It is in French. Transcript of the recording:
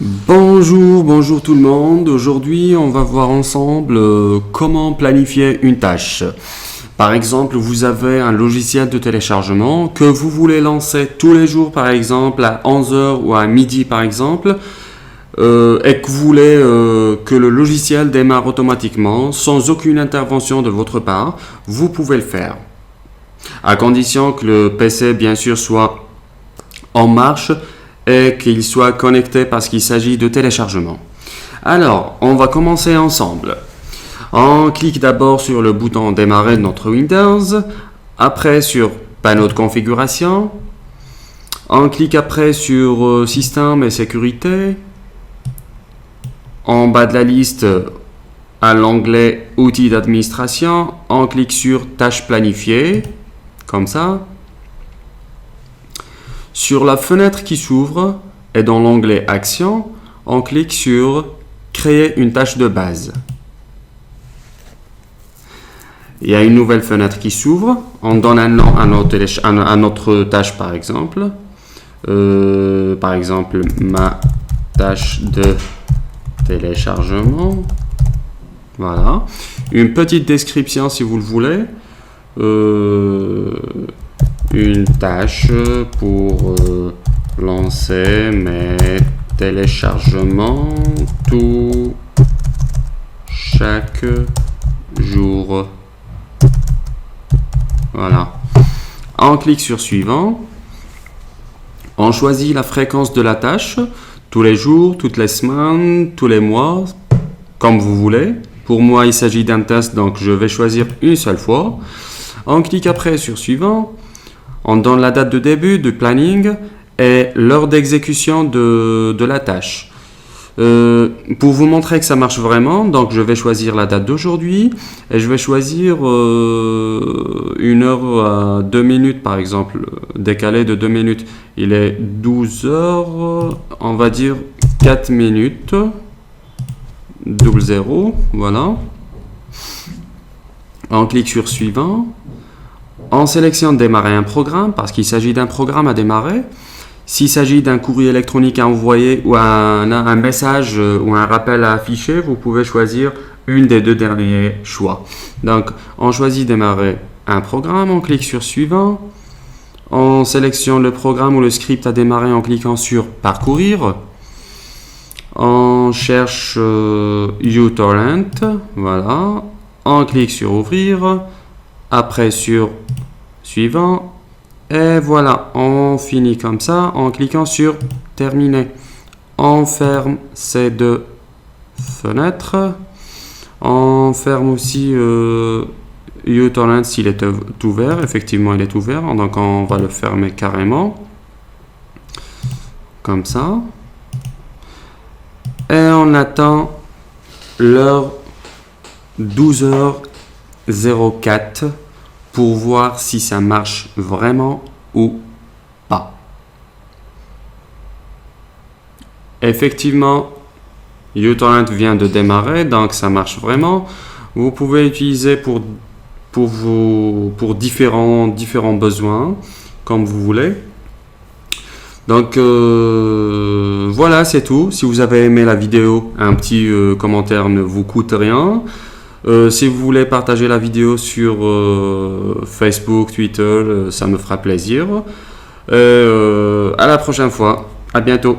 Bonjour tout le monde. Aujourd'hui, on va voir ensemble comment planifier une tâche. Par exemple, vous avez un logiciel de téléchargement que vous voulez lancer tous les jours, par exemple, à 11 heures ou à midi, par exemple, et que vous voulez que le logiciel démarre automatiquement, sans aucune intervention de votre part. Vous pouvez le faire, à condition que le PC, bien sûr, soit en marche et qu'il soit connecté parce qu'il s'agit de téléchargement. Alors, on va commencer ensemble. On clique d'abord sur le bouton démarrer de notre Windows, après sur panneau de configuration, on clique après sur système et sécurité, en bas de la liste à l'onglet outils d'administration, on clique sur tâches planifiées, comme ça. Sur la fenêtre qui s'ouvre et dans l'onglet Action, on clique sur Créer une tâche de base. Il y a une nouvelle fenêtre qui s'ouvre. On donne un nom à notre tâche, par exemple. Par exemple, ma tâche de téléchargement. Voilà. Une petite description si vous le voulez. Une tâche pour lancer mes téléchargements chaque jour. Voilà. On clique sur suivant. On choisit la fréquence de la tâche, tous les jours, toutes les semaines, tous les mois, comme vous voulez. Pour moi, il s'agit d'un test, donc je vais choisir une seule fois. On clique après sur suivant. On donne la date de début du planning et l'heure d'exécution de la tâche. Pour vous montrer que ça marche vraiment, donc je vais choisir la date d'aujourd'hui et je vais choisir une heure à 2 minutes par exemple, décalé de 2 minutes. Il est 12 heures, on va dire 4 minutes, 00, voilà. On clique sur suivant. On sélectionne démarrer un programme parce qu'il s'agit d'un programme à démarrer. S'il s'agit d'un courrier électronique à envoyer ou un message ou un rappel à afficher, vous pouvez choisir une des deux derniers choix. Donc, on choisit démarrer un programme, on clique sur suivant. On sélectionne le programme ou le script à démarrer en cliquant sur parcourir. On cherche uTorrent, voilà. On clique sur ouvrir. Après sur suivant et voilà, on finit comme ça en cliquant sur terminer. On ferme ces deux fenêtres, on ferme aussi uTorrent s'il est ouvert. Effectivement il est ouvert, donc on va le fermer carrément comme ça et on attend l'heure 12h04 pour voir si ça marche vraiment ou pas. Effectivement, uTorrent vient de démarrer, donc ça marche vraiment. Vous pouvez l'utiliser pour différents besoins, comme vous voulez. Donc voilà, c'est tout. Si vous avez aimé la vidéo, un petit commentaire ne vous coûte rien. Si vous voulez partager la vidéo sur Facebook, Twitter, ça me fera plaisir. À la prochaine fois. À bientôt.